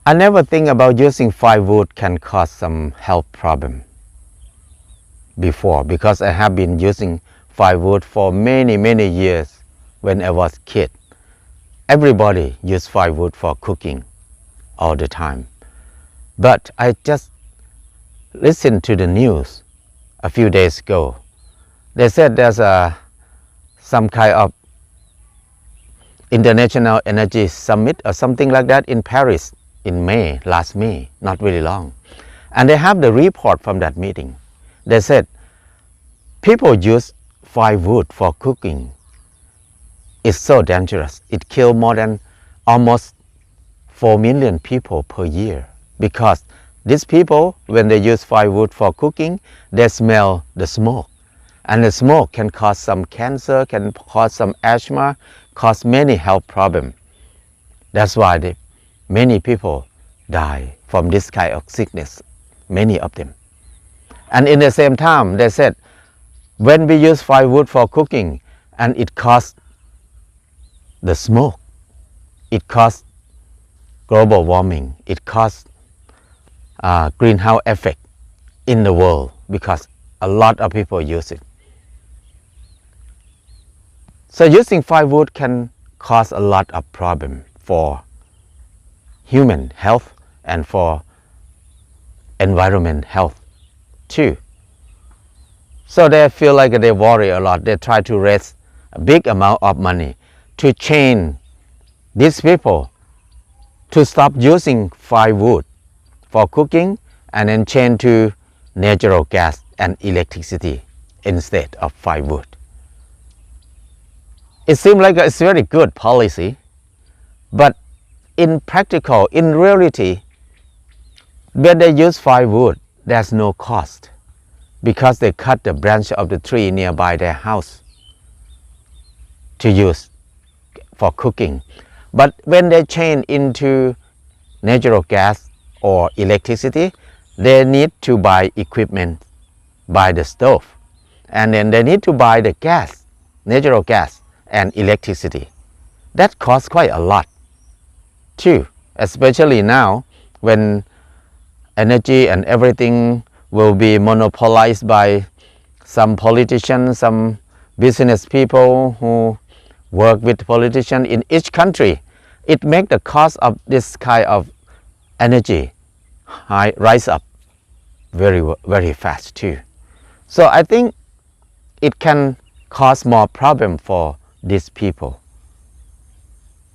I never think about using firewood can cause some health problem before, because I have been using firewood for many years when I was kid. Everybody use firewood for cooking all the time. But I just listened to the news a few days ago. They said there's some kind of International Energy Summit or something like that in Paris in May, last May, not really long. And they have the report from that meeting. They said people use firewood for cooking. It's so dangerous. It kills more than almost 4 million people per year, because these people, when they use firewood for cooking, they smell the smoke. And the smoke can cause some cancer, can cause some asthma, cause many health problems. That's why many people die from this kind of sickness, many of them. And in the same time, they said, when we use firewood for cooking and it causes the smoke, it causes global warming, it causes greenhouse effect in the world, because a lot of people use it. So using firewood can cause a lot of problem for human health and for environment health too. So they feel like they worry a lot. They try to raise a big amount of money to train these people to stop using firewood for cooking and then change to natural gas and electricity instead of firewood. It seems like it's very good policy, but in practical, in reality, when they use firewood, there's no cost, because they cut the branch of the tree nearby their house to use for cooking. But when they change into natural gas or electricity, they need to buy equipment, buy the stove, and then they need to buy the gas, natural gas and electricity. That costs quite a lot too, especially now when energy and everything will be monopolized by some politicians, some business people who work with politicians in each country. It makes the cost of this kind of energy rise up very fast too. So I think it can cause more problem for these people,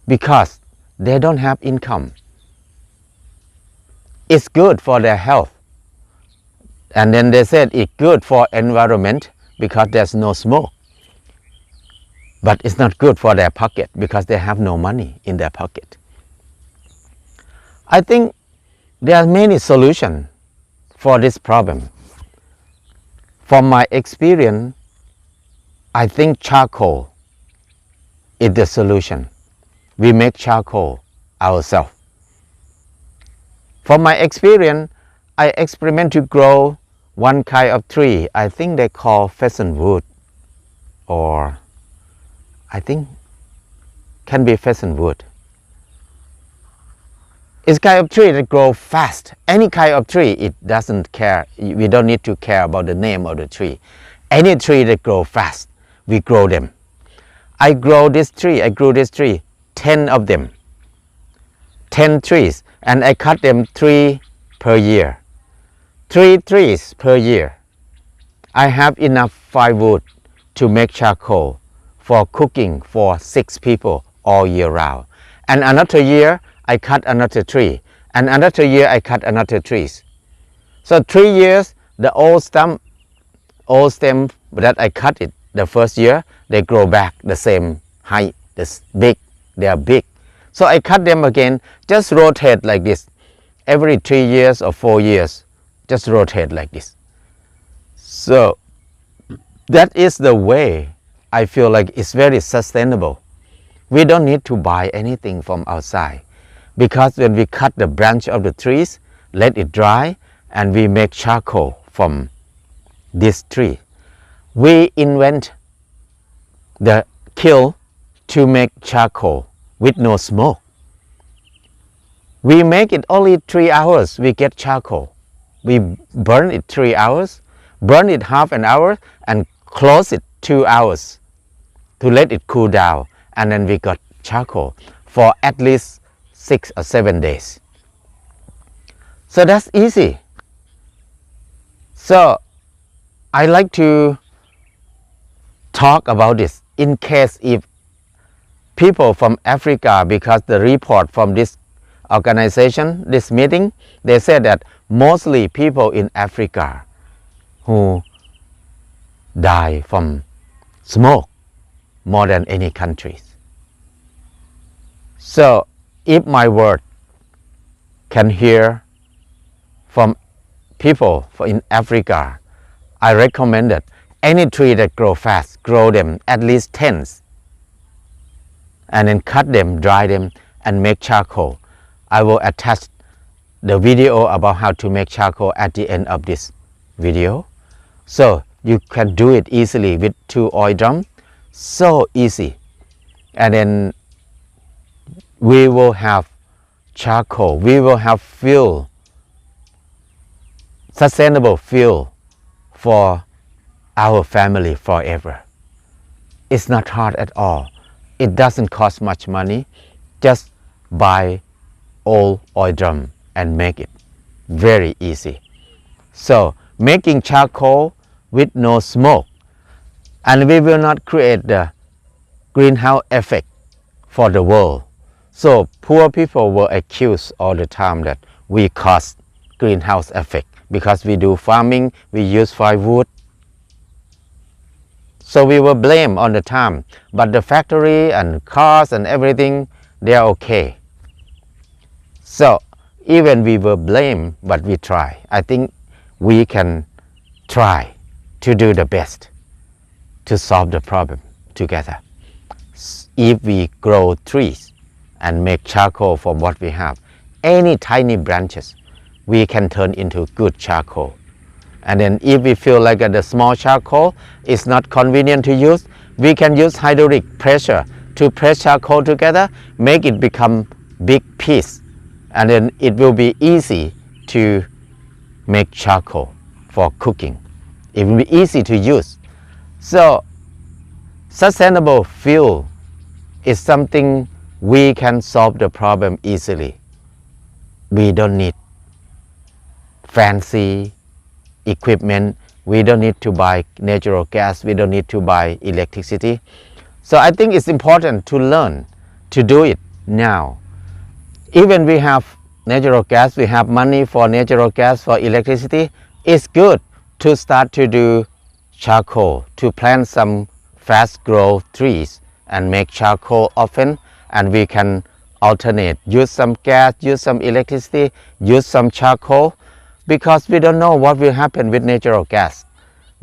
because they don't have income. It's good for their health, and then they said it's good for environment because there's no smoke, but it's not good for their pocket because they have no money in their pocket. I think there are many solutions for this problem. From my experience, I think charcoal is the solution. We make charcoal ourselves. From my experience, I experiment to grow one kind of tree. I think they call pheasant wood, or I think can be pheasant wood. It's kind of tree that grows fast. Any kind of tree, it doesn't care. We don't need to care about the name of the tree. Any tree that grows fast, we grow them. I grew this tree, 10 of them, 10 trees, and I cut them 3 per year. 3 trees per year. I have enough firewood to make charcoal for cooking for 6 people all year round. And another year, I cut another tree. And another year, I cut another trees. So 3 years, the old stem that I cut it the first year, they grow back the same height, they are big. So I cut them again, just rotate like this. Every 3 years or 4 years, just rotate like this. So that is the way I feel like it's very sustainable. We don't need to buy anything from outside, because when we cut the branch of the trees, let it dry, and we make charcoal from this tree. We invent the kiln to make charcoal with no smoke. We make it only 3 hours, we get charcoal. We burn it 3 hours, burn it half an hour, and close it 2 hours to let it cool down. And then we got charcoal for at least 6 or 7 days. So that's easy. So I like to talk about this in case if people from Africa, because the report from this organization, this meeting, they said that mostly people in Africa who die from smoke more than any countries. So if my word can hear from people in Africa, I recommend that any tree that grow fast, grow them at least 10, and then cut them, dry them, and make charcoal. I will attach the video about how to make charcoal at the end of this video. So you can do it easily with 2 oil drums, so easy. And then we will have charcoal, we will have fuel, sustainable fuel for our family forever. It's not hard at all. It doesn't cost much money. Just buy old oil drum and make it. Very easy. So making charcoal with no smoke, and we will not create the greenhouse effect for the world. So poor people were accused all the time that we cause greenhouse effect because we do farming, we use firewood. So we were blamed all the time, but the factory and cars and everything, they are okay. So even we were blamed, but we try. I think we can try to do the best to solve the problem together. If we grow trees and make charcoal from what we have, any tiny branches, we can turn into good charcoal. And then if we feel like the small charcoal is not convenient to use, we can use hydraulic pressure to press charcoal together, make it become big piece. And then it will be easy to make charcoal for cooking. It will be easy to use. So sustainable fuel is something we can solve the problem easily. We don't need fancy equipment. We don't need to buy natural gas. We don't need to buy electricity. So I think it's important to learn to do it now. Even we have natural gas, we have money for natural gas, for electricity, it's good to start to do charcoal, to plant some fast grow trees and make charcoal often, and we can alternate, use some gas, use some electricity, use some charcoal, because we don't know what will happen with natural gas,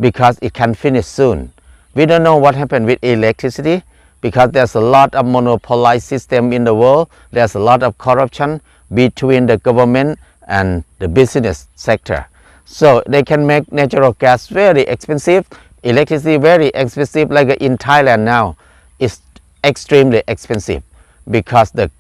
because it can finish soon. We don't know what happened with electricity, because there's a lot of monopolized system in the world. There's a lot of corruption between the government and the business sector. So they can make natural gas very expensive, electricity very expensive, like in Thailand now, it's extremely expensive because the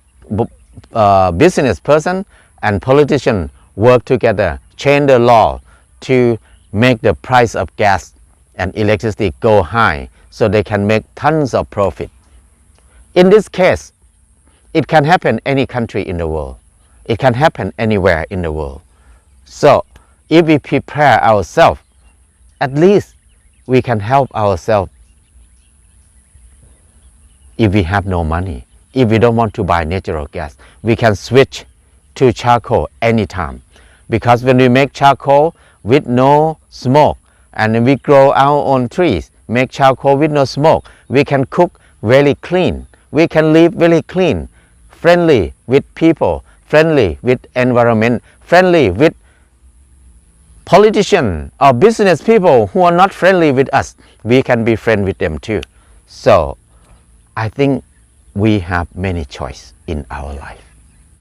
business person and politician work together, change the law to make the price of gas and electricity go high so they can make tons of profit. In this case, it can happen any country in the world. It can happen anywhere in the world. So if we prepare ourselves, at least we can help ourselves. If we have no money, if we don't want to buy natural gas, we can switch to charcoal anytime. Because when we make charcoal with no smoke, and we grow our own trees, make charcoal with no smoke, we can cook very clean. We can live very clean, friendly with people, friendly with environment, friendly with politicians or business people who are not friendly with us. We can be friends with them too. So I think we have many choices in our life.